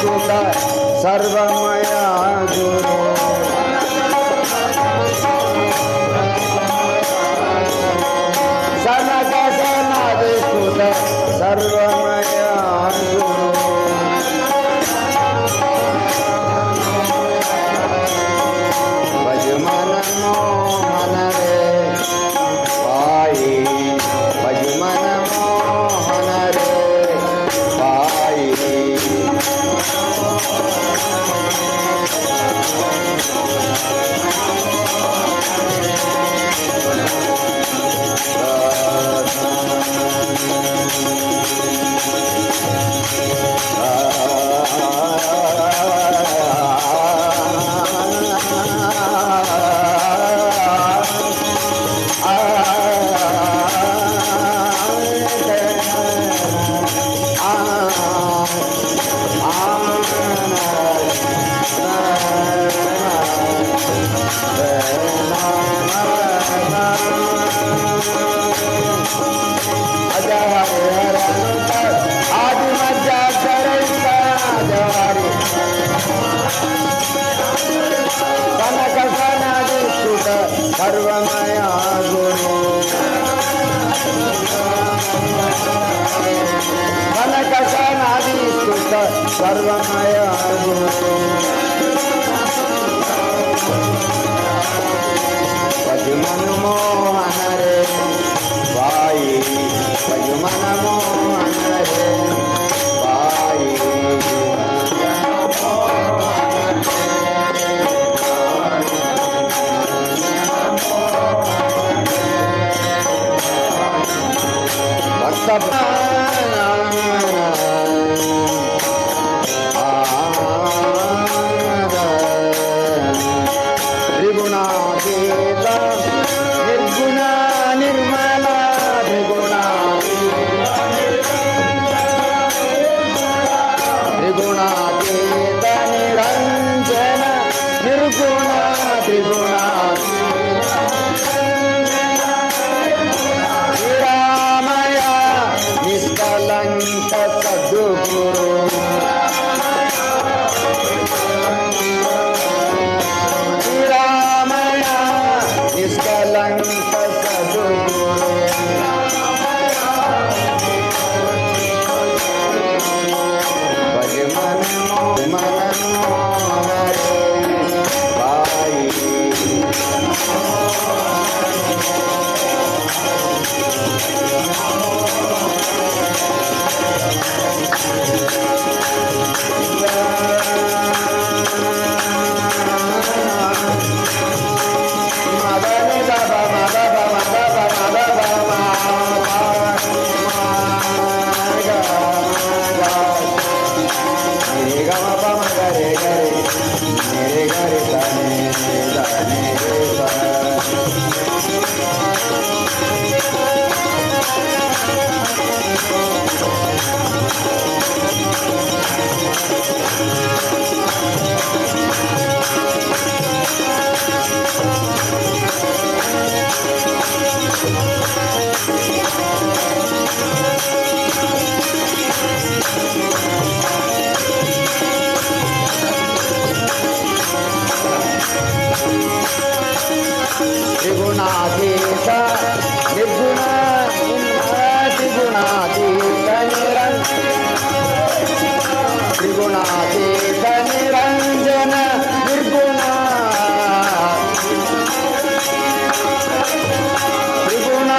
सुत सर्वमया गुरु सनक सनादि सुत सर्वमया गुरु भज मन मोहन रे पाई भज मन मोहन रे पाई सर्वमया गुरु कनक सनादि सुत सर्वमया गुरु भज मन मोहन रे भाई भज मन मोहन रे भाई त्रिगुणातीत निर्गुण निर्मल त्रिगुणातीत निरंजन निर्गुण निरामया निष्कलंक सद्गुरु निरामया निष्कलंक सद्गुरु भज मन मोहन रे भाई त्रिगुणातीत निर्गुण त्रिगुणातीत त्रिगुणातीत निरंजन निर्गुण त्रिगुण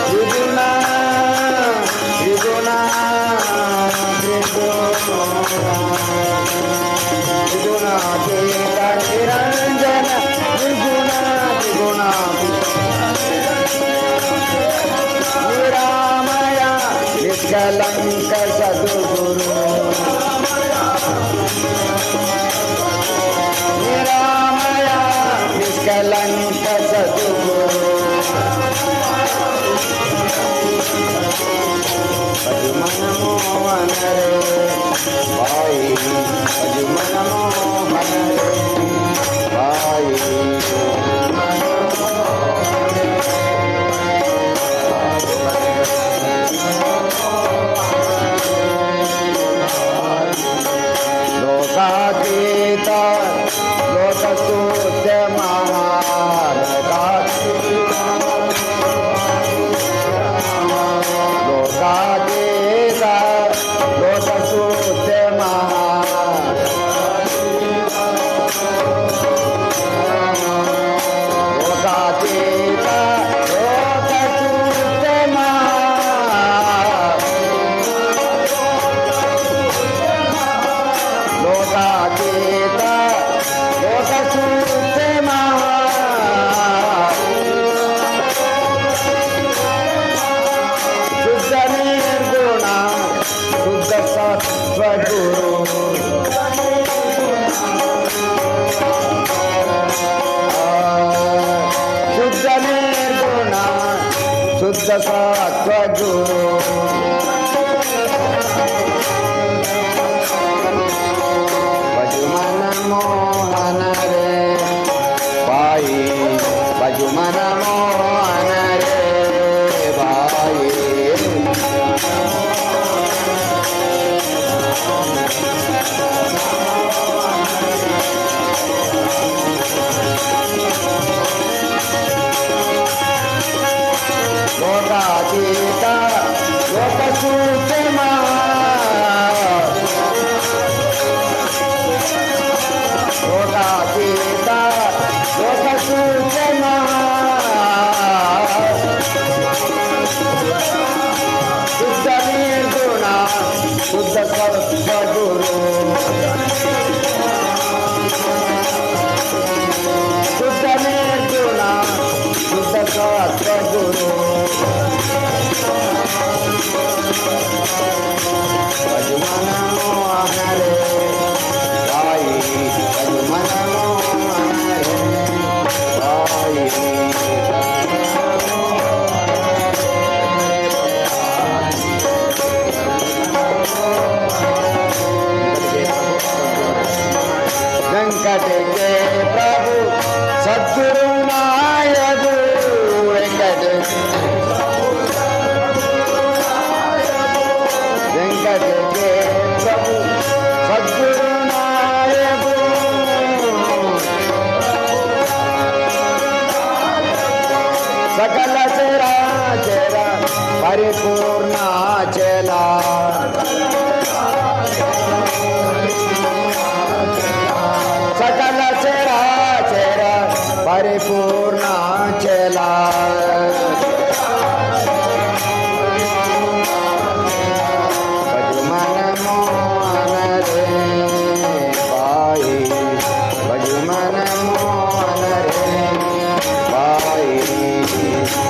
त्रिगुण त्रिगुण त्रिगुणातीत निरंजन निर्गुण निरामया निष्कलंक सद्गुरु निरामया निष्कलंक सद्गुरु भज मन मोहन रे भाई भज मन मोहन रे भाई सद्गुरु शुद्ध निर्गुण शुद्ध सत्वगुरु भजमन मोहन रे भाई भजमन मोहन रे भाई लोकातीता लोकसूचमा लोकातीता लोकसूचमा शुद्ध निर्गुण शुद्ध सद्गुरु शुद्ध निर्गुण शुद्ध सद्गुरु भजमन मोहन रे भाई भजमन मोहन रे भाई वेंकट के प्रभु सद्गुरु नायक वेंकट वेंकट के प्रभु सद्गुरु नायक सकल चराचर परिपूर्ण चला सकल चराचर परिपूर्ण चला भजमन मोहन रे भाई भजमन मोहन रे भाई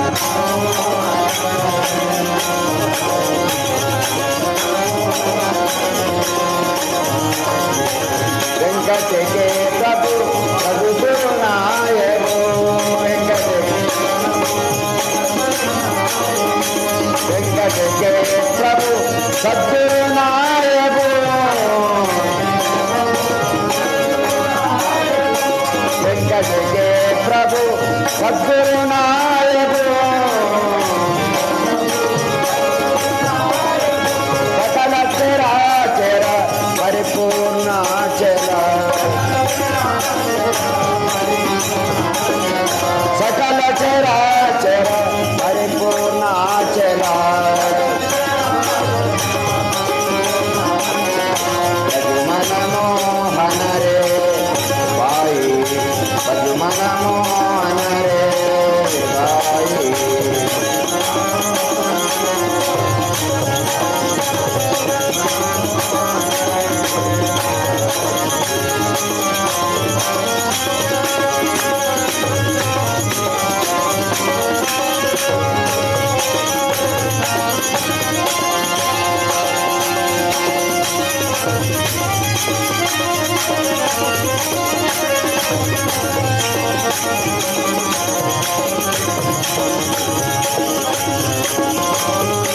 वेंकट के प्रभु सद्गुरु नायक वेंकट के प्रभु सद्गुरु नायक वेंकट के प्रभु सद्गुरु नायक सकल चराचर परिपूर्ण चला सकल चराचर परिपूर्ण चला भजमन मोहन रे भाई भजमन मोहन रे भाई Thank you.